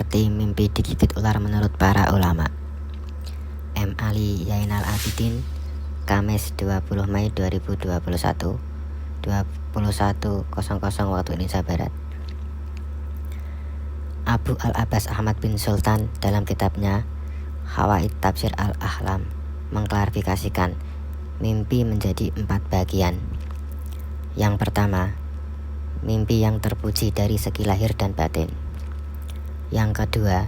arti mimpi digigit ular menurut para ulama. M. Ali Zainal Abidin, Kamis 20 Mei 2021, 21.00 waktu Indonesia Barat. Abu Al-Abbas Ahmad bin Sultan dalam kitabnya Hawaid Tafsir Al-Ahlam mengklarifikasikan mimpi menjadi 4 bagian. Yang pertama, mimpi yang terpuji dari segi lahir dan batin. Yang kedua,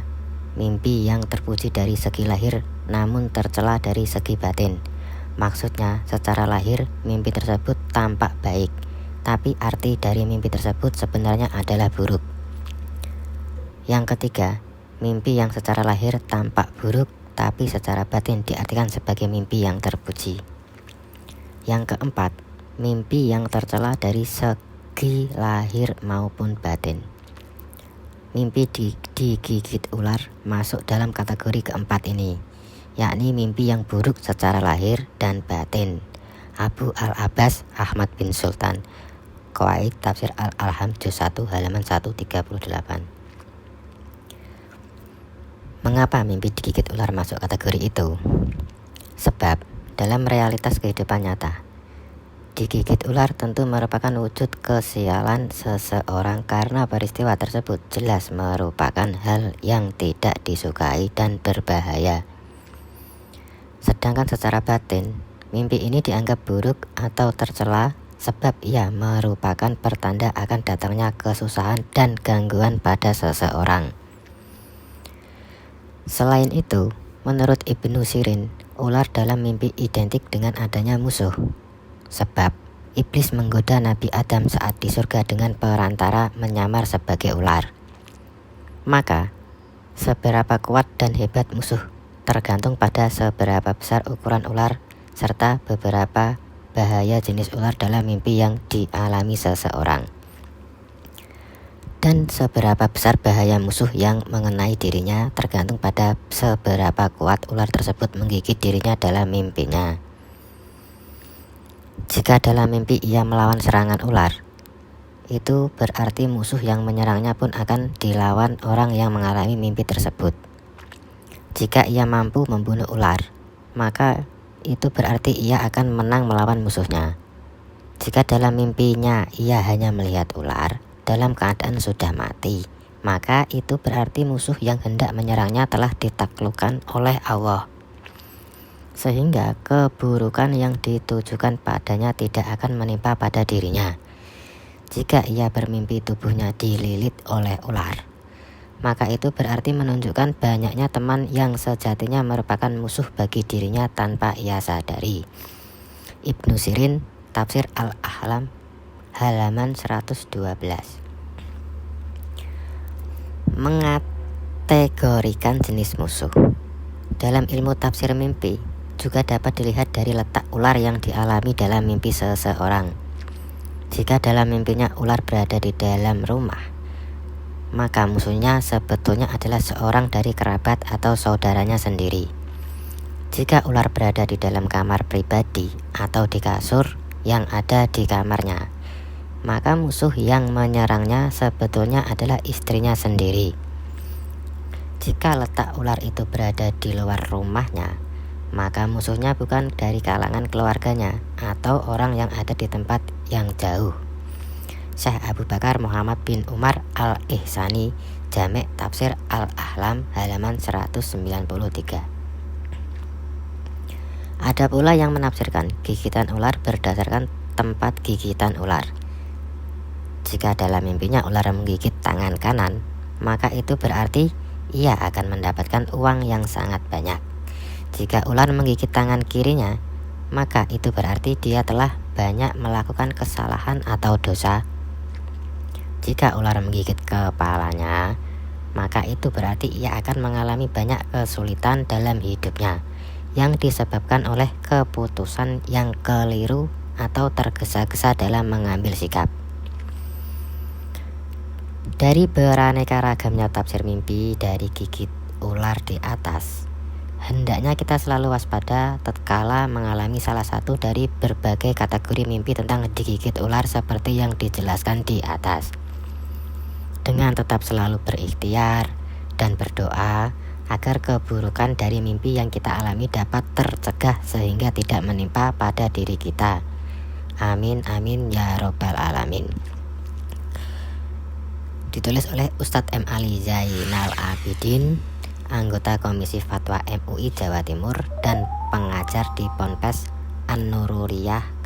mimpi yang terpuji dari segi lahir namun tercela dari segi batin. Maksudnya, secara lahir mimpi tersebut tampak baik, tapi arti dari mimpi tersebut sebenarnya adalah buruk. Yang ketiga, mimpi yang secara lahir tampak buruk, tapi secara batin diartikan sebagai mimpi yang terpuji. Yang keempat, mimpi yang tercela dari segi lahir maupun batin. Mimpi digigit ular masuk dalam kategori keempat ini, yakni mimpi yang buruk secara lahir dan batin. Abu Al-Abbas Ahmad bin Sultan, Qawaid Tafsir Al-Ahlam Juz 1 halaman 138. Mengapa mimpi digigit ular masuk kategori itu? Sebab dalam realitas kehidupan nyata, digigit ular tentu merupakan wujud kesialan seseorang karena peristiwa tersebut jelas merupakan hal yang tidak disukai dan berbahaya. Sedangkan secara batin, mimpi ini dianggap buruk atau tercela sebab ia merupakan pertanda akan datangnya kesusahan dan gangguan pada seseorang. Selain itu, menurut Ibnu Sirin, ular dalam mimpi identik dengan adanya musuh. Sebab iblis menggoda Nabi Adam saat di surga dengan perantara menyamar sebagai ular. Maka, seberapa kuat dan hebat musuh tergantung pada seberapa besar ukuran ular serta beberapa bahaya jenis ular dalam mimpi yang dialami seseorang. Dan seberapa besar bahaya musuh yang mengenai dirinya tergantung pada seberapa kuat ular tersebut menggigit dirinya dalam mimpinya. Jika dalam mimpi ia melawan serangan ular, itu berarti musuh yang menyerangnya pun akan dilawan orang yang mengalami mimpi tersebut. Jika ia mampu membunuh ular, maka itu berarti ia akan menang melawan musuhnya. Jika dalam mimpinya ia hanya melihat ular dalam keadaan sudah mati, maka itu berarti musuh yang hendak menyerangnya telah ditaklukkan oleh Allah, sehingga keburukan yang ditujukan padanya tidak akan menimpa pada dirinya. Jika ia bermimpi tubuhnya dililit oleh ular, maka itu berarti menunjukkan banyaknya teman yang sejatinya merupakan musuh bagi dirinya tanpa ia sadari. Ibnu Sirin, Tafsir Al-Ahlam halaman 112. Mengategorikan jenis musuh. Dalam ilmu tafsir mimpi juga dapat dilihat dari letak ular yang dialami dalam mimpi seseorang. Jika dalam mimpinya ular berada di dalam rumah, maka musuhnya sebetulnya adalah seorang dari kerabat atau saudaranya sendiri. Jika ular berada di dalam kamar pribadi atau di kasur yang ada di kamarnya, maka musuh yang menyerangnya sebetulnya adalah istrinya sendiri. Jika letak ular itu berada di luar rumahnya, maka musuhnya bukan dari kalangan keluarganya atau orang yang ada di tempat yang jauh. Syekh Abu Bakar Muhammad bin Umar Al-Ihsani, Jami' Tafsir Al-Ahlam halaman 193. Ada pula yang menafsirkan gigitan ular berdasarkan tempat gigitan ular. Jika dalam mimpinya ular menggigit tangan kanan, maka itu berarti ia akan mendapatkan uang yang sangat banyak. Jika ular menggigit tangan kirinya, maka itu berarti dia telah banyak melakukan kesalahan atau dosa. Jika ular menggigit kepalanya, maka itu berarti ia akan mengalami banyak kesulitan dalam hidupnya yang disebabkan oleh keputusan yang keliru atau tergesa-gesa dalam mengambil sikap. Dari beraneka ragamnya tafsir mimpi dari gigit ular di atas, hendaknya kita selalu waspada tatkala mengalami salah satu dari berbagai kategori mimpi tentang digigit ular seperti yang dijelaskan di atas. Dengan tetap selalu berikhtiar dan berdoa agar keburukan dari mimpi yang kita alami dapat tercegah sehingga tidak menimpa pada diri kita. Amin amin ya robbal alamin. Ditulis oleh Ustadz M. Ali Zainal Abidin, anggota Komisi Fatwa MUI Jawa Timur dan pengajar di Ponpes An-Nururiyah